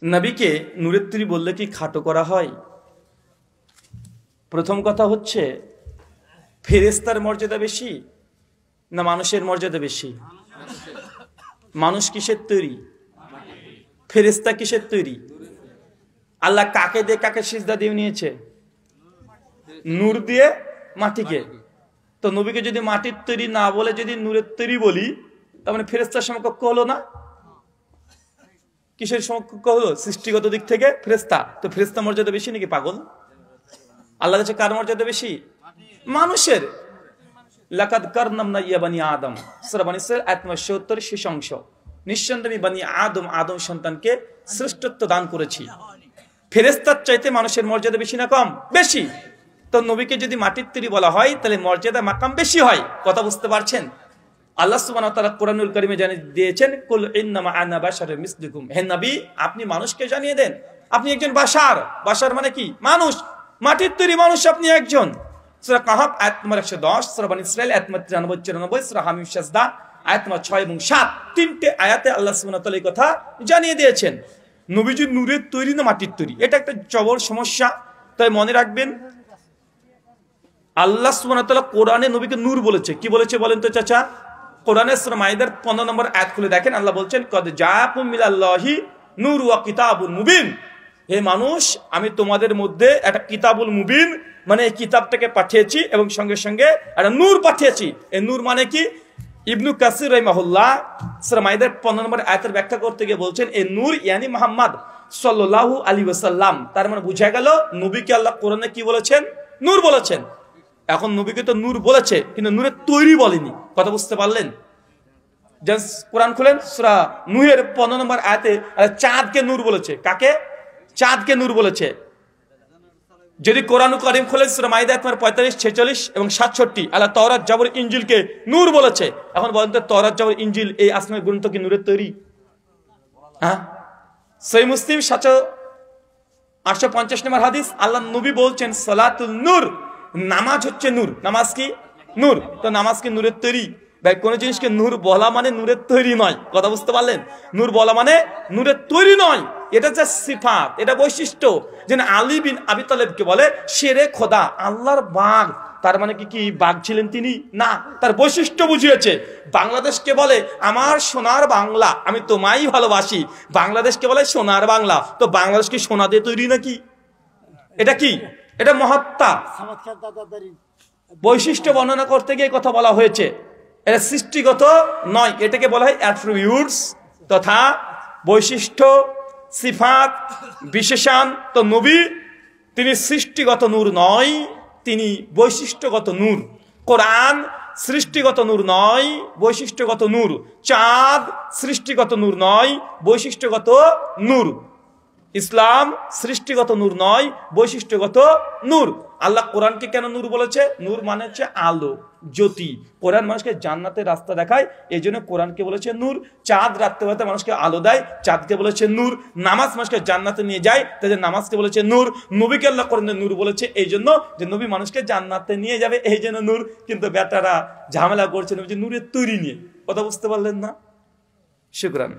নবীকে নূরের তৈরি বললে কি খাটো করা হয়? প্রথম কথা হচ্ছে, ফেরেশতার মর্যাদা বেশি না মানুষের মর্যাদা বেশি? মানুষ কিসের তৈরি? ফেরেশতা কিসের তৈরি? আল্লাহ কাকে দিয়ে কাকে সিজদা দিয়ে নিয়েছে? নূর দিয়ে মাটিকে। তো নবীকে যদি মাটির তৈরি না বলে যদি নূরের তৈরি বলি, তার মানে ফেরেশতার সমকক্ষ হলো না? কিসের সমকক্ষ হলো? সৃষ্টিগত দিক থেকে ফেরেশতা। তো ফেরেশতা মর্যাদা বেশি নাকি পাগল? আল্লাহর কাছে কার মর্যাদা বেশি? মানুষের। লাকাদ কাররামনা ইয়া বানি আদম, সূরা বানী ইসরাঈল আয়াত ৭০ শেষ অংশ। নিঃসন্দেহে আমি বানি আদম সন্তানকে শ্রেষ্ঠত্ব দান করেছি। ফেরেশতার চাইতে মানুষের মর্যাদা বেশি না কম? বেশি। তো নবীকে যদি মাটির তৈরি বলা হয় তাহলে মর্যাদা মাকাম বেশি হয়। কথা বুঝতে পারছেন? আল্লাহ সুবহানাহু ওয়া তাআলা কোরআনুল কারীমে জানিয়ে দিয়েছেন, কুল ইন্নামা আনা বাশারুম মিসলুকুম। হে নবী, আপনি মানুষকে জানিয়ে দেন আপনি একজন বাশার। বাশার মানে কি? মানুষ, মাটির তৈরি মানুষ আপনি একজন। সূরা কাহাফ আয়াত নম্বর ১১০, সূরা বানী ইসরাঈল আয়াত নম্বর ৯৩-৯৪, সূরা হামিম সাজদা আয়াত নম্বর ৬ এবং ৭, তিনটে আয়াতে আল্লাহ সুবহানাহু ওয়া তাআলা এই কথা জানিয়ে দিয়েছেন। নবীজি নূরের তৈরি না মাটির তৈরি? এটা একটা জবর সমস্যা। তাই মনে রাখবেন, আল্লাহ সুবহানাহু ওয়া তাআলা কোরআনে নবীকে নূর বলেছে। কি বলেছে বলেন তো চাচা? কোরআনে সূরা মাইদার ১৫ নম্বর আয়াত খুলে দেখেন, আল্লাহ বলছেন, কদ জাআকুম মিনাল্লাহি নূর ওয়া কিতাবুন মুবিন। হে মানুষ, আমি তোমাদের মধ্যে একটা কিতাবুল মুবিন মানে এই কিতাবটাকে পাঠিয়েছি এবং সঙ্গে সঙ্গে একটা নূর পাঠিয়েছি। এই নূর মানে কি? ইবনু কাসির রাহিমাহুল্লাহ সূরা মাইদার ১৫ নম্বর আয়াতের ব্যাখ্যা করতে গিয়ে বলছেন, এই নূর ইয়ানি মুহাম্মদ সাল্লাল্লাহু আলাইহি ওয়াসাল্লাম। তার মানে বুঝা গেল নবীকে আল্লাহ কোরআনে কি বলেছেন? নূর বলেছেন। এখন নবীকে তো নূর বলেছে, কিন্তু নূরের তৈরি বলেনি। কথা বুঝতে পারলেন? কোরআন খুলেন, সূরা নূহের ১৫ নম্বর আয়াতে চাঁদকে নূর বলেছে। কাকে? চাঁদকে নূর বলেছে। যদি কোরআন কারীম খুলেন, সূরা মাইদা আয়াত ৪৫, ৪৬ এবং ৬৭, আল্লাহ তাওরাত, জাবর, ইনজিলকে নূর বলেছে। এখন বলেন তো, তাওরাত, জাবর, ইনজিল এই আসমানি গ্রন্থ কি নূরের তৈরি? হ্যাঁ। সহিহ মুসলিম ৮৫০ নম্বর হাদিস, আল্লাহ নবী বলছেন, সালাতুল নূর, নামাজ হচ্ছে নূর। নামাজ কি? নূর। তো নামাজ কি নূরের তৈরি? ভাই, কোন জিনিসকে নূর বলা মানে নূরের তৈরি নয়। কথা বুঝতে পারলেন? নূর বলা মানে নূরের তৈরি নয়। এটা যে সিফাত, এটা বৈশিষ্ট্য। যেন আলী বিন আবি তালেবকে বলে শেরে খোদা, আল্লাহর বাঘ। তার মানে কি বাঘ ছিলেন তিনি? না, তার বৈশিষ্ট্য বুঝিয়েছে। বাংলাদেশকে বলে আমার সোনার বাংলা, আমি তোমায় ভালোবাসি। বাংলাদেশকে বলে সোনার বাংলা। তো বাংলাদেশ কি সোনা দিয়ে তৈরি নাকি? এটা কি? এটা মহাত্মা। বৈশিষ্ট্য বর্ণনা করতে গিয়ে কথা বলা হয়েছে। এটা সৃষ্টিগত নয়, এটাকে বলা হয় অ্যাট্রিবিউটস তথা বৈশিষ্ট্য, সিফাত, বিশেষণ। তো নবী তিনি সৃষ্টিগত নূর নয়, তিনি বৈশিষ্ট্যগত নূর। কোরআন সৃষ্টিগত নূর নয়, বৈশিষ্ট্যগত নূর। চাঁদ সৃষ্টিগত নূর নয়, বৈশিষ্ট্যগত নূর। ইসলাম সৃষ্টিগত নূর নয়, বৈশিষ্ট্যগত নূর। আল্লাহ কোরআনকে কেন নূর বলেছে? নূর মানে হচ্ছে আলো, জ্যোতি। কোরআন মানুষকে জান্নাতের রাস্তা দেখায়, এই জন্য কোরআনকে বলেছে নূর। চাঁদ রাত্রেবেলাতে মানুষকে আলো দেয়, চাঁদকে বলেছে নূর। নামাজ মানুষকে জান্নাতে নিয়ে যায়, তাই নামাজকে বলেছে নূর। নবীকে আল্লাহ কোরআনে নূর বলেছে এই জন্য যে নবী মানুষকে জান্নাতে নিয়ে যাবে, এই জন্য নূর। কিন্তু বেটারা ঝামেলা করছে নূরের তৈরি নিয়ে। কথা বুঝতে পারলেন না? শুকরান।